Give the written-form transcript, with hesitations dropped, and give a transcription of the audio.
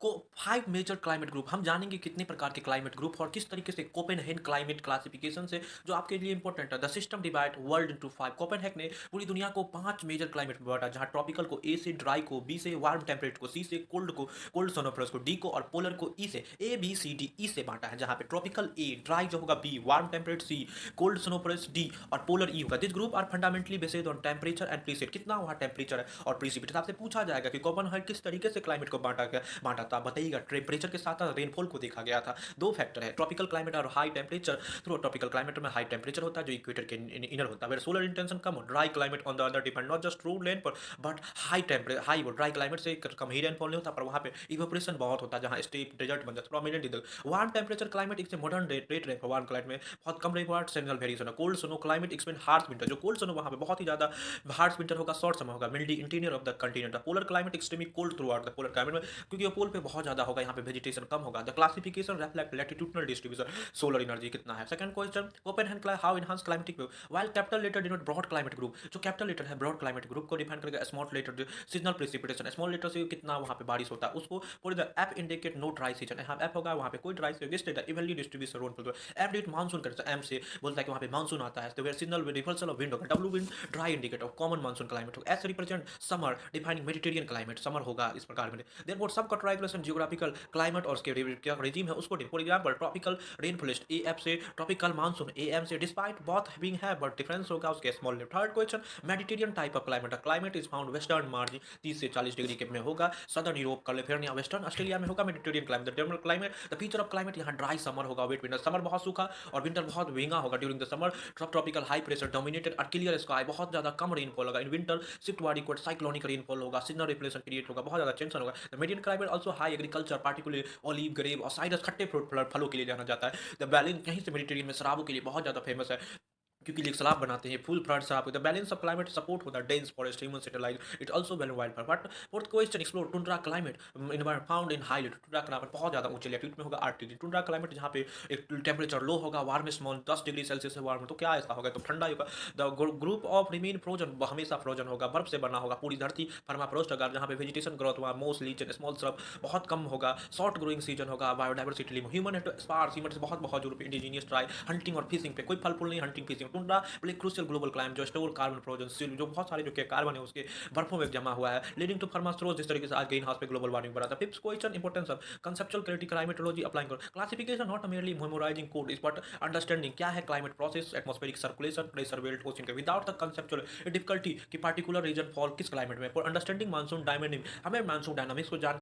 को 5 major climate group हम जानेंगे कितने प्रकार के क्लाइमेट ग्रुप और किस तरीके से कोपेनहेगन क्लाइमेट क्लासिफिकेशन से जो आपके लिए इंपॉर्टेंट है। The system divide world into 5। Copenhagen ने पूरी दुनिया को 5 मेजर क्लाइमेट में बांटा, जहां ट्रॉपिकल को ए से, ड्राई को बी से, वार्म टेम्परेट को सी से, कोल्ड को कोल्ड सोनोफरस को डी को और पोलर को ई से, A B C D E से बांटा है। जहां पे ट्रॉपिकल ए, ड्राई जो होगा B, warm temperate C, cold सोनोफरस डी और पोलर ई होगा। This group are fundamentally based on temperature and preset, कितना वहां टेम्परेचर है और प्रीसिपिटेशन। आपसे पूछा जाएगा कि कोपेनहेगन किस तरीके से क्लाइमेट को बांटा था, बताइएगा। टेम्परेचर के साथ साथ रेनफॉल को देखा गया था। दो फैक्टर है, ट्रॉपिकल क्लाइमेट और high temperature. Through tropical climate में हाई टेम्परेचर होता है जो इक्वेटर के इनर होता है, सोलर इंटेंशन कम हो। Dry climate on the other depend not just true rain पर बट हाई टेम्परेचर, हाई वो ड्राई क्लाइमेट से कम ही रेनफॉल नहीं होता, पर वहाँ पे इवेपोरेशन बहुत होता है, जहाँ स्टेप डेजर्ट बन जाता है प्रोमिनेंट इधर। वार्म टेम्परेचर क्लाइमेट एक modern rate rain warm climate में बहुत कम रेनफॉल, सीजनल वेरिएशन है। Cold snow climate expand harsh winter, जो कोल्ड स्नो वहाँ पे बहुत ही ज्यादा हार्श विंटर होगा, शॉर्ट समर होगा, mildew interior of the continent. Polar climate extremely cold through out the polar climate में, क्योंकि वो पोल पे बहुत ज्यादा होगा, यहाँ पे वेजिटेशन कम होगा। The classification reflect latitudinal distribution, solar energy कितना है। Second question, Copenhagen how enhance climatic view while capital letter denote broad climate group. जो कैपिटल लेटर है ब्रॉड क्लाइमेट ग्रुप को डिफाइन करेगा। स्मॉल लेटर जो सीजनल प्रेसिपिटेशन, स्मॉल लेटर से कितना वहाँ पे बारिश होता है उसको पूरे the f indicate no dry season, यहाँ एप होगा वहाँ पे कोई dry season. State evenly distribution रोन एम डेट मानसून करता है, एम से बोलता है कि वहाँ पे मानसून आता है। तो where seasonal reversal of wind होगा, W wind dry indicate of common monsoon climate होगा। S represent summer defining Mediterranean climate, summer होगा इस प्रकार में। देयरफॉर सब कैटेगराइजेशन जियोग्राफिकल क्लाइमेट और उसके क्या रेजिम है उसको। For example tropical rainforest A F से, ट्रॉपिकल मानसून ए एम से, डिस्पाइट बोथ हैविंग है बट डिफरेंस होगा उसके small left. Third question, Mediterranean type of climate, climate is found western margin 30 से 40 डिग्री के में होगा, southern Europe California western Australia में होगा Mediterranean climate. The general climate, the feature of climate, यहाँ ड्राई समर होगा, वेट विंटर, समर बहुत सूखा और विंटर बहुत भींगा होगा। During the summer tropical high pressure dominated और क्लियर स्काई, बहुत ज्यादा कम रेनफॉल होगा। In winter shift ward equal cyclonic rainfall होगा, सीजनल रिप्लेशन क्रिएट होगा, बहुत ज्यादा टेंशन होगा। The medium climate also high agriculture particularly olive, grape और साइडस, खट्टे फलों के लिए जाना जाता है। द बैलेंस कहीं से मेडिटेरियन में शराबों के लिए बहुत ज्यादा फेमस है, क्योंकि लोग शराब बनाते हैं, फुल फ्रंट शराब। The balance of climate support होता है dense forest, human satellite, it also well wild for. But fourth question, explore tundra climate in found in high tundra climate, बहुत ज्यादा ऊंचे लैटिट्यूड में होगा, आर्कटिक टुंड्रा क्लाइमेट, जहाँ पे एक टेम्परेचर लो होगा, वार्मेस्ट मंथ 10 डिग्री सेल्सियस से वार्म, तो क्या ऐसा होगा, तो ठंडा होगा। The group of remain frozen, हमेशा फ्रोजन होगा, बर्फ से बना होगा पूरी धरती। परमाफ्रोस्ट होगा, जहाँ पे वेजिटेशन ग्रोथ हुआ, moss lichen and small shrub बहुत कम होगा, शॉर्ट ग्रोइंग सीजन होगा, बायोडाइवर्सिटी ह्यूमन स्पार्स, ह्यूमन से बहुत बहुत यूरोप इंडिजीनियस ट्राई हंटिंग और फिशिंग पे, कोई फल फूल नहीं, hunting fishing. Tundra play crucial global climate, जो स्टोर कार्बन फ्रोजन, जो बहुत सारे जो के कार्बन है उसके बर्फों में जमा हुआ है, लीडिंग टू परमाफ्रोस्ट, जिस तरीके से आज ग्रीन हाउस पे ग्लोबल वार्मिंग बढ़ा था। Fifth question, importance of conceptual clarity climatology applying करो। Classification not merely memorising code is but understanding क्या है climate process, atmospheric circulation, pressure, belt, ocean के। विदाउट द कंसेप्चुअल डिफिकल्टी कि particular region fall किस climate में। For understanding monsoon dynamics, हमें monsoon dynamics को जान